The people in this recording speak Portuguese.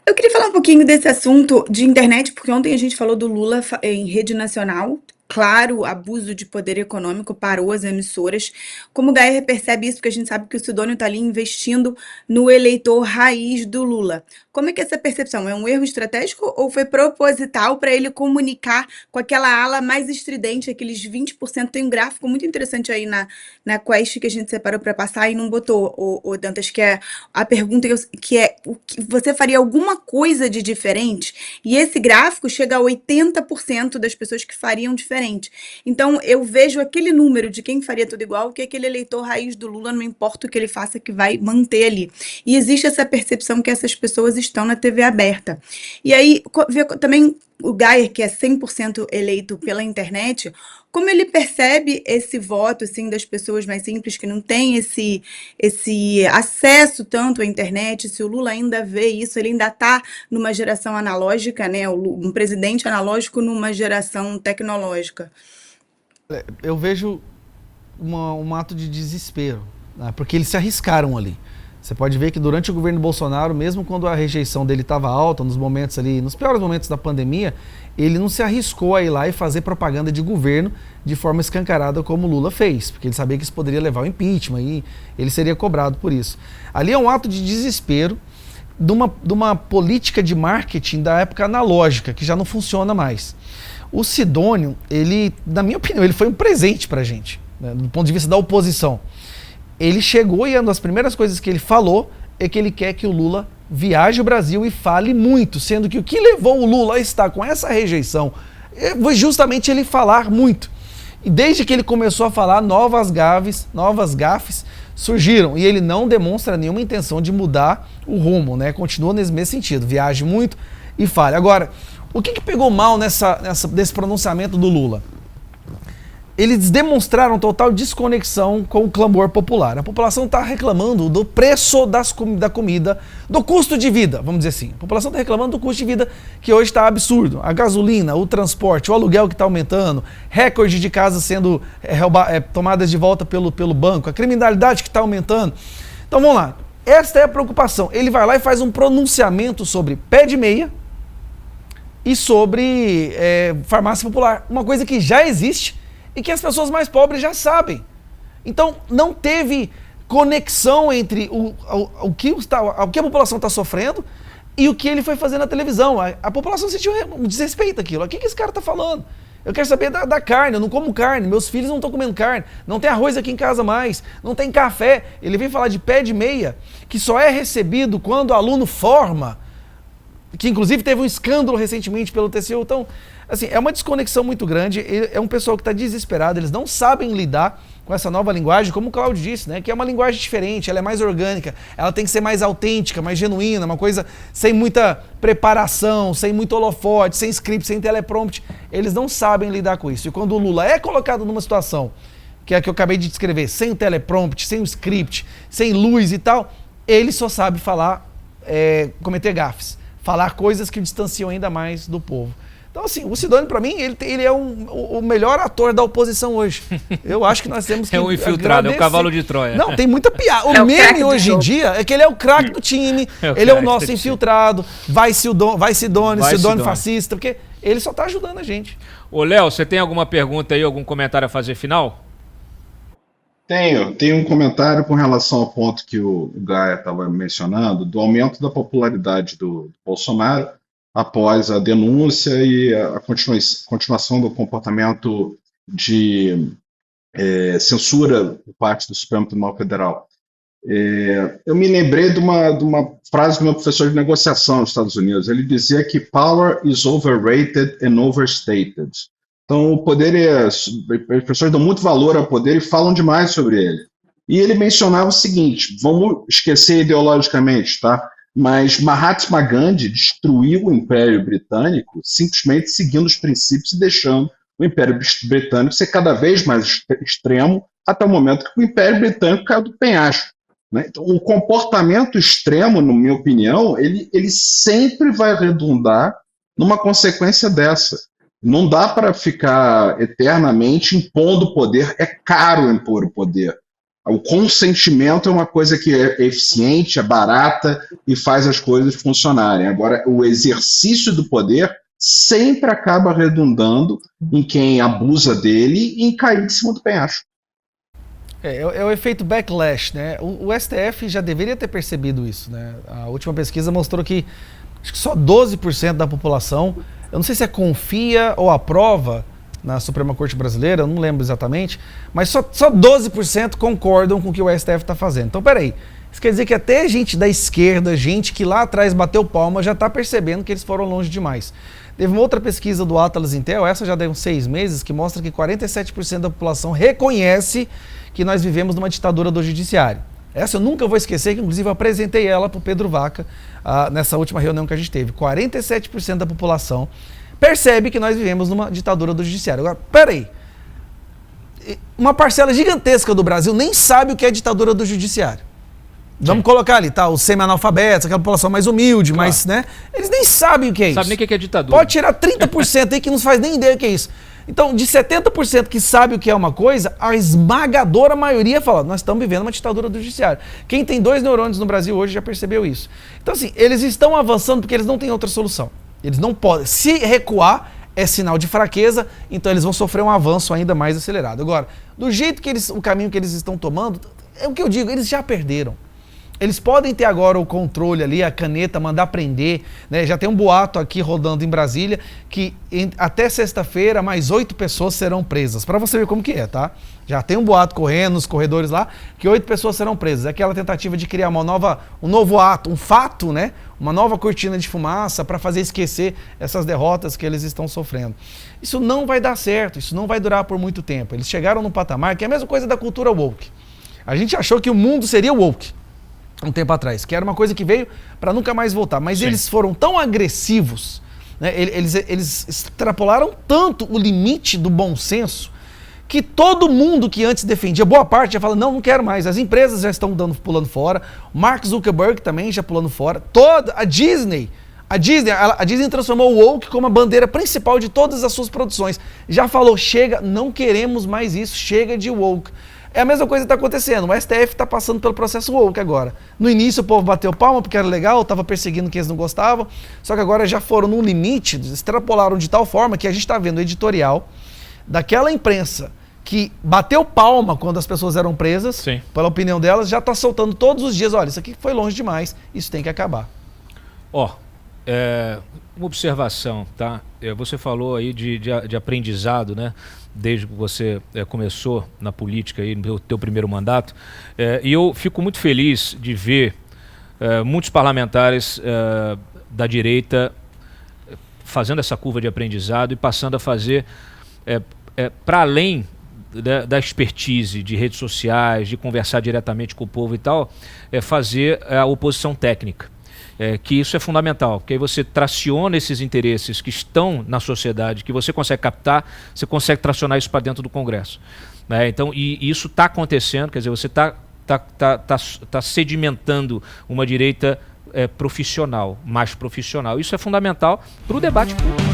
Eu queria falar um pouquinho desse assunto de internet, porque ontem a gente falou do Lula em rede nacional. Claro, abuso de poder econômico parou as emissoras. Como o Gaia percebe isso? Porque a gente sabe que o Sidônio está ali investindo no eleitor raiz do Lula. Como é que é essa percepção? É um erro estratégico ou foi proposital para ele comunicar com aquela ala mais estridente, aqueles 20%? Tem um gráfico muito interessante aí na Quest que a gente separou para passar e não botou, o Dantas, que é a pergunta que é: o que, você faria alguma coisa de diferente? E esse gráfico chega a 80% das pessoas que fariam diferente. Então, eu vejo aquele número de quem faria tudo igual, que é aquele eleitor raiz do Lula, não importa o que ele faça, que vai manter ali. E existe essa percepção que essas pessoas estão na TV aberta. E aí, também o Gayer, que é 100% eleito pela internet, como ele percebe esse voto assim das pessoas mais simples que não têm esse acesso tanto à internet, se o Lula ainda vê isso, ele ainda está numa geração analógica, né? Um presidente analógico numa geração tecnológica. Eu vejo um ato de desespero, né? Porque eles se arriscaram ali. Você pode ver que durante o governo Bolsonaro, mesmo quando a rejeição dele estava alta, nos momentos ali, nos piores momentos da pandemia, ele não se arriscou a ir lá e fazer propaganda de governo de forma escancarada como o Lula fez, porque ele sabia que isso poderia levar ao impeachment e ele seria cobrado por isso. Ali é um ato de desespero de uma política de marketing da época analógica, que já não funciona mais. O Sidônio, ele, na minha opinião, ele foi um presente pra gente, né, do ponto de vista da oposição. Ele chegou e uma das primeiras coisas que ele falou é que ele quer que o Lula viaje o Brasil e fale muito, sendo que o que levou o Lula a estar com essa rejeição foi justamente ele falar muito. E desde que ele começou a falar, novas gafes surgiram. E ele não demonstra nenhuma intenção de mudar o rumo, né? Continua nesse mesmo sentido, viaje muito e fale. Agora, o que pegou mal desse pronunciamento do Lula? Eles demonstraram total desconexão com o clamor popular. A população está reclamando do preço da comida, do custo de vida, vamos dizer assim. A população está reclamando do custo de vida que hoje está absurdo. A gasolina, o transporte, o aluguel que está aumentando, recorde de casas sendo tomadas de volta pelo banco, a criminalidade que está aumentando. Então vamos lá, esta é a preocupação. Ele vai lá e faz um pronunciamento sobre pé de meia e sobre farmácia popular, uma coisa que já existe e que as pessoas mais pobres já sabem. Então, não teve conexão entre o que a população está sofrendo e o que ele foi fazer na televisão. A população sentiu um desrespeito àquilo. O que esse cara está falando? Eu quero saber da carne, eu não como carne, meus filhos não estão comendo carne, não tem arroz aqui em casa mais, não tem café. Ele vem falar de pé de meia, que só é recebido quando o aluno forma, que inclusive teve um escândalo recentemente pelo TCU. Então, assim, é uma desconexão muito grande, é um pessoal que está desesperado, eles não sabem lidar com essa nova linguagem, como o Cláudio disse, né, que é uma linguagem diferente, ela é mais orgânica, ela tem que ser mais autêntica, mais genuína, uma coisa sem muita preparação, sem muito holofote, sem script, sem teleprompt. Eles não sabem lidar com isso. E quando o Lula é colocado numa situação, que é a que eu acabei de descrever, sem o teleprompt, sem o script, sem luz e tal, ele só sabe falar, cometer gafes, falar coisas que o distanciam ainda mais do povo. Então, assim, o Sidônio, para mim, ele é o melhor ator da oposição hoje. Eu acho que nós temos que É um infiltrado, é o cavalo de Troia. Não, tem muita piada. O meme hoje em dia é que ele é o craque do time, ele é o nosso infiltrado, vai Sidônio fascista, porque ele só tá ajudando a gente. Ô, Léo, você tem alguma pergunta aí, algum comentário a fazer final? Tenho um comentário com relação ao ponto que o Gaia estava mencionando, do aumento da popularidade do Bolsonaro após a denúncia e a continuação do comportamento de censura por parte do Supremo Tribunal Federal. Eu me lembrei de uma frase do meu professor de negociação nos Estados Unidos. Ele dizia que power is overrated and overstated. Então, o poder as pessoas dão muito valor ao poder e falam demais sobre ele. E ele mencionava o seguinte, vamos esquecer ideologicamente, tá? Mas Mahatma Gandhi destruiu o Império Britânico simplesmente seguindo os princípios e deixando o Império Britânico ser cada vez mais extremo até o momento que o Império Britânico caiu do penhasco, né? Então, o comportamento extremo, na minha opinião, ele sempre vai redundar numa consequência dessa. Não dá para ficar eternamente impondo o poder, é caro impor o poder. O consentimento é uma coisa que é eficiente, é barata e faz as coisas funcionarem. Agora, o exercício do poder sempre acaba redundando em quem abusa dele e em cair de cima do penhasco. É o efeito backlash, né? O STF já deveria ter percebido isso, né? A última pesquisa mostrou que acho que só 12% da população, eu não sei se confia ou aprova na Suprema Corte Brasileira, eu não lembro exatamente, mas só 12% concordam com o que o STF está fazendo. Então, peraí, isso quer dizer que até gente da esquerda, gente que lá atrás bateu palma, já está percebendo que eles foram longe demais. Teve uma outra pesquisa do Atlas Intel, essa já deu uns 6 meses, que mostra que 47% da população reconhece que nós vivemos numa ditadura do judiciário. Essa eu nunca vou esquecer, que inclusive eu apresentei ela para o Pedro Vaca nessa última reunião que a gente teve. 47% da população percebe que nós vivemos numa ditadura do judiciário. Agora, peraí, uma parcela gigantesca do Brasil nem sabe o que é ditadura do judiciário. Vamos colocar ali, tá? Os semi-analfabetos, aquela população mais humilde, claro. Mas, né? Eles nem sabem o que é isso. Sabe nem o que é ditadura. Pode tirar 30% aí que não faz nem ideia do que é isso. Então, de 70% que sabe o que é uma coisa, a esmagadora maioria fala, nós estamos vivendo uma ditadura do judiciário. Quem tem 2 neurônios no Brasil hoje já percebeu isso. Então, assim, eles estão avançando porque eles não têm outra solução. Eles não podem. Se recuar, é sinal de fraqueza, então eles vão sofrer um avanço ainda mais acelerado. Agora, do jeito que o caminho que eles estão tomando, é o que eu digo, eles já perderam. Eles podem ter agora o controle ali, a caneta, mandar prender, né? Já tem um boato aqui rodando em Brasília que até sexta-feira mais 8 pessoas serão presas. Para você ver como que é, tá? Já tem um boato correndo nos corredores lá que 8 pessoas serão presas. É aquela tentativa de criar um novo ato, um fato, né? Uma nova cortina de fumaça para fazer esquecer essas derrotas que eles estão sofrendo. Isso não vai dar certo, isso não vai durar por muito tempo. Eles chegaram num patamar que é a mesma coisa da cultura woke. A gente achou que o mundo seria woke um tempo atrás, que era uma coisa que veio para nunca mais voltar, mas sim, eles foram tão agressivos, né? Eles extrapolaram tanto o limite do bom senso, que todo mundo que antes defendia, boa parte já fala, não quero mais, as empresas já estão pulando fora, o Mark Zuckerberg também já pulando fora, a Disney transformou o woke como a bandeira principal de todas as suas produções, já falou, chega, não queremos mais isso, chega de woke. É a mesma coisa que está acontecendo, o STF está passando pelo processo woke agora. No início o povo bateu palma porque era legal, estava perseguindo quem eles não gostavam, só que agora já foram num limite, extrapolaram de tal forma que a gente está vendo o editorial daquela imprensa que bateu palma quando as pessoas eram presas, sim, pela opinião delas, já está soltando todos os dias, olha, isso aqui foi longe demais, isso tem que acabar. Uma observação, tá? Você falou aí de aprendizado, né? Desde que você começou na política aí, no teu primeiro mandato, e eu fico muito feliz de ver muitos parlamentares da direita fazendo essa curva de aprendizado e passando a fazer, para além da expertise de redes sociais, de conversar diretamente com o povo e tal, fazer a oposição técnica. Que isso é fundamental, porque aí você traciona esses interesses que estão na sociedade, que você consegue captar, você consegue tracionar isso para dentro do Congresso. Né? Então, e isso está acontecendo, quer dizer, você está sedimentando uma direita profissional, mais profissional. Isso é fundamental para o debate público.